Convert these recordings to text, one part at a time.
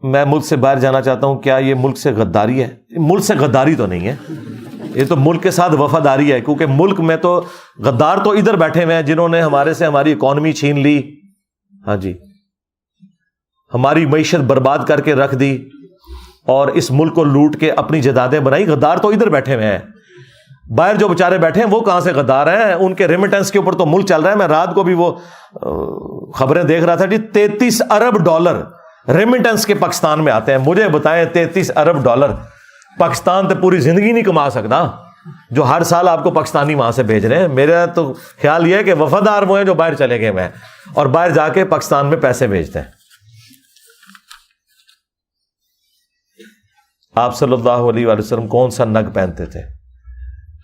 میں ملک سے باہر جانا چاہتا ہوں، کیا یہ ملک سے غداری ہے؟ ملک سے غداری تو نہیں ہے، یہ تو ملک کے ساتھ وفاداری ہے، کیونکہ ملک میں تو غدار تو ادھر بیٹھے ہوئے ہیں جنہوں نے ہمارے سے ہماری اکانومی چھین لی، ہاں جی، ہماری معیشت برباد کر کے رکھ دی اور اس ملک کو لوٹ کے اپنی جائیدادیں بنائی۔ غدار تو ادھر بیٹھے ہوئے ہیں، باہر جو بیچارے بیٹھے ہیں وہ کہاں سے غدار ہیں؟ ان کے ریمیٹنس کے اوپر تو ملک چل رہا ہے۔ میں رات کو بھی وہ خبریں دیکھ رہا تھا جی، 33 ارب ڈالر ریمیٹنس کے پاکستان میں آتے ہیں۔ مجھے بتائیں 33 ارب ڈالر پاکستان تو پوری زندگی نہیں کما سکتا جو ہر سال آپ کو پاکستانی وہاں سے بھیج رہے ہیں۔ میرا تو خیال یہ ہے کہ وفادار وہ ہیں جو باہر چلے گئے ہیں اور باہر جا کے پاکستان میں پیسے بھیجتے ہیں۔ آپ صلی اللہ علیہ وآلہ وسلم کون سا نگ پہنتے تھے؟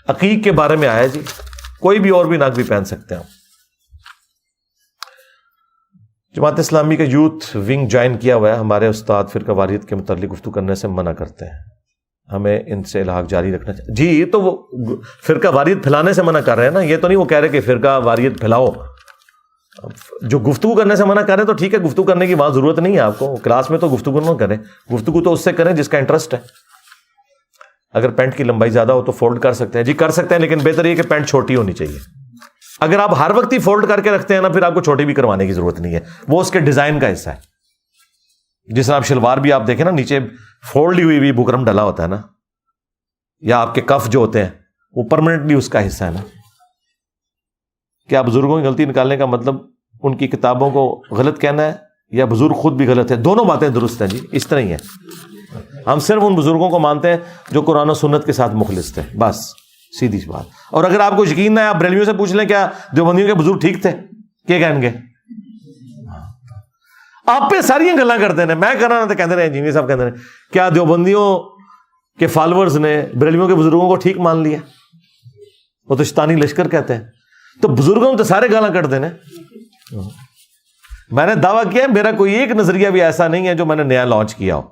عقیق کے بارے میں آیا جی، کوئی بھی اور بھی نگ بھی پہن سکتے ہیں۔ جماعت اسلامی کا یوتھ ونگ جوائن کیا ہوا ہے، ہمارے استاد فرقہ واریت کے متعلق گفتگو کرنے سے منع کرتے ہیں، ہمیں ان سے الحاق جاری رکھنا چاہیے۔ جی یہ تو وہ فرقہ واریت پھیلانے سے منع کر رہے ہیں نا، یہ تو نہیں وہ کہہ رہے کہ فرقہ واریت پھیلاؤ۔ جو گفتگو کرنے سے منع کریں تو ٹھیک ہے، گفتگو کرنے کی وہاں ضرورت نہیں ہے آپ کو، کلاس میں تو گفتگو نہ کریں، گفتگو تو اس سے کریں جس کا انٹرسٹ ہے۔ اگر پینٹ کی لمبائی زیادہ ہو تو فولڈ کر سکتے ہیں، جی کر سکتے ہیں، لیکن بہتر یہ کہ پینٹ چھوٹی ہونی چاہیے۔ اگر آپ ہر وقت ہی فولڈ کر کے رکھتے ہیں نا، پھر آپ کو چھوٹی بھی کروانے کی ضرورت نہیں ہے، وہ اس کے ڈیزائن کا حصہ ہے۔ جس طرح آپ شلوار بھی آپ دیکھیں نا، نیچے فولڈ ہوئی ہوئی بکرم ڈلا ہوتا ہے نا، یا آپ کے کف جو ہوتے ہیں وہ پرماننٹلی اس کا حصہ ہے نا۔ کیا بزرگوں کی غلطی نکالنے کا مطلب ان کی کتابوں کو غلط کہنا ہے یا بزرگ خود بھی غلط ہے؟ دونوں باتیں درست ہیں جی، اس طرح ہی ہے۔ ہم صرف ان بزرگوں کو مانتے ہیں جو قرآن و سنت کے ساتھ مخلص تھے، بس سیدھی سی بات۔ اور اگر آپ کو یقین نہ ہے، آپ بریلویوں سے پوچھ لیں کیا دیوبندیوں کے بزرگ ٹھیک تھے؟ کیا کہیں گے؟ آپ پہ ساری گلاں کرتے ہیں، میں کرنا تو کہتے رہے انجینئر صاحب کہتے ہیں کیا دیوبندیوں کے فالوورز نے بریلویوں کے بزرگوں کو ٹھیک مان لیا؟ وہ تو شیطانی لشکر کہتے ہیں۔ تو بزرگوں تو سارے گالاں کرتے ہیں۔ میں نے دعویٰ کیا ہے میرا کوئی ایک نظریہ بھی ایسا نہیں ہے جو میں نے نیا لانچ کیا ہو۔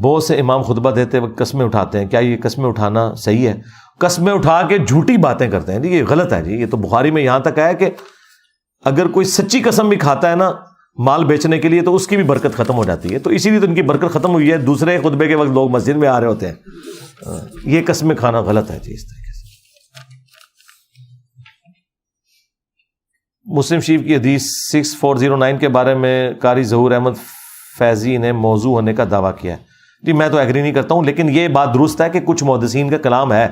بہت سے امام خطبہ دیتے وقت قسمیں اٹھاتے ہیں، کیا یہ قسمیں اٹھانا صحیح ہے؟ قسمیں اٹھا کے جھوٹی باتیں کرتے ہیں جی، یہ غلط ہے جی۔ یہ تو بخاری میں یہاں تک آیا کہ اگر کوئی سچی قسم بھی کھاتا ہے نا مال بیچنے کے لیے تو اس کی بھی برکت ختم ہو جاتی ہے، تو اسی لیے تو ان کی برکت ختم ہوئی ہے۔ دوسرے خطبے کے وقت لوگ مسجد میں آ رہے ہوتے ہیں، یہ قسمیں کھانا غلط ہے جی۔ اس طریقے سے مسلم شریف کی حدیث 6409 کے بارے میں قاری ظہور احمد فیضی نے موضوع ہونے کا دعویٰ کیا ہے جی، میں تو ایگری نہیں کرتا ہوں، لیکن یہ بات درست ہے کہ کچھ محدثین کا کلام ہے،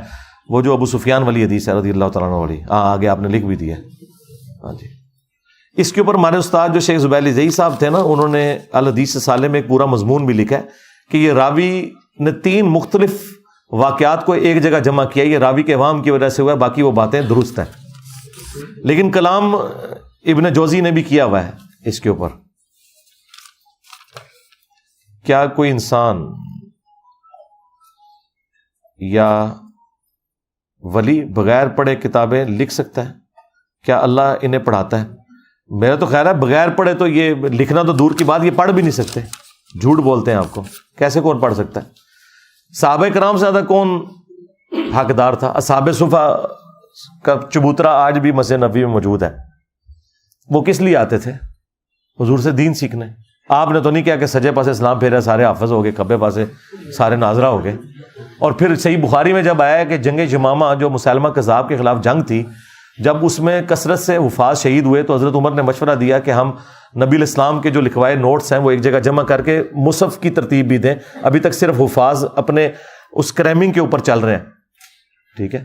وہ جو ابو سفیان والی حدیث ہے رضی اللہ تعالیٰ عنہ والی، آگے آپ نے لکھ بھی دیا ہے، ہاں جی۔ اس کے اوپر ہمارے استاد جو شیخ زبیر علی زئی صاحب تھے نا، انہوں نے الحدیث الصالح میں ایک پورا مضمون بھی لکھا ہے کہ یہ راوی نے 3 مختلف واقعات کو ایک جگہ جمع کیا، یہ راوی کے عوام کی وجہ سے ہوا ہے، باقی وہ باتیں درست ہیں، لیکن کلام ابن جوزی نے بھی کیا ہوا ہے اس کے اوپر۔ کیا کوئی انسان یا ولی بغیر پڑھے کتابیں لکھ سکتا ہے؟ کیا اللہ انہیں پڑھاتا ہے؟ میرا تو خیال ہے بغیر پڑھے تو یہ لکھنا تو دور کی بات، یہ پڑھ بھی نہیں سکتے، جھوٹ بولتے ہیں آپ کو، کیسے کون پڑھ سکتا ہے؟ صحابہ کرام سے زیادہ کون حقدار تھا؟ اصحاب صفا کا چبوترا آج بھی مسجد نبوی میں موجود ہے، وہ کس لیے آتے تھے؟ حضور سے دین سیکھنے۔ آپ نے تو نہیں کیا کہ سجے پاسے اسلام پھیرا سارے حافظ ہو گئے، کھبے پاسے سارے ناظرہ ہو گئے۔ اور پھر صحیح بخاری میں جب آیا کہ جنگ یمامہ جو مسلمہ کذاب کے خلاف جنگ تھی، جب اس میں کثرت سے حفاظ شہید ہوئے تو حضرت عمر نے مشورہ دیا کہ ہم نبی الاسلام کے جو لکھوائے نوٹس ہیں وہ ایک جگہ جمع کر کے مصحف کی ترتیب بھی دیں، ابھی تک صرف حفاظ اپنے اس کریمنگ کے اوپر چل رہے ہیں، ٹھیک ہے؟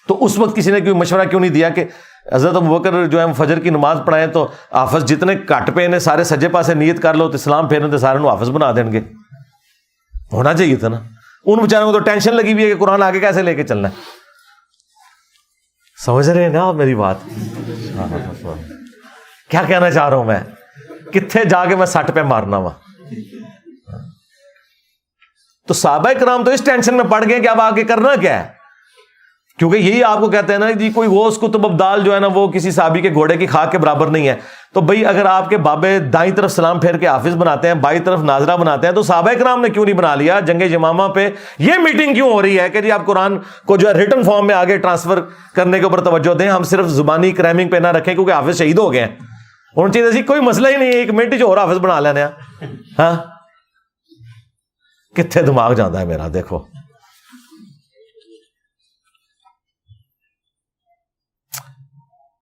تو اس وقت کسی نے کوئی مشورہ کیوں نہیں دیا کہ حضرت ابوبکر جو ہے فجر کی نماز پڑھائیں تو حافظ جتنے کٹ پہ انہیں سارے سجے پاسے نیت کر لو تو اسلام پھیرنے تو سارے حافظ بنا دیں گے؟ ہونا چاہیے تھا نا۔ ان بیچاروں کو تو ٹینشن لگی ہوئی ہے کہ قرآن آگے کیسے لے کے چلنا ہے۔ سمجھ رہے ہیں نا آپ میری بات؟ کیا کہنا چاہ رہا ہوں میں؟ کتنے جا کے میں سٹ پہ مارنا وا؟ تو صحابہ کرام تو اس ٹینشن میں پڑ گئے کہ اب آگے کرنا کیا ہے، کیونکہ یہی آپ کو کہتے ہیں نا جی کوئی غوث کتب ابدال جو ہے نا وہ کسی صحابی کے گھوڑے کی خاک کے برابر نہیں ہے۔ تو بھائی اگر آپ کے بابے دائیں طرف سلام پھیر کے حافظ بناتے ہیں، بائیں طرف ناظرہ بناتے ہیں، تو صحابہ کرام نے کیوں نہیں بنا لیا؟ جنگ یمامہ پہ یہ میٹنگ کیوں ہو رہی ہے کہ جی آپ قرآن کو جو ہے ریٹن فارم میں آگے ٹرانسفر کرنے کے اوپر توجہ دیں، ہم صرف زبانی کریمنگ پہ نہ رکھیں کیونکہ حافظ شہید ہو گئے ہیں، ہوں چاہیے سی کوئی مسئلہ ہی نہیں ہے، 1 منٹ چ اور حافظ بنا لینے. ہاں کتنے دماغ جانا ہے میرا. دیکھو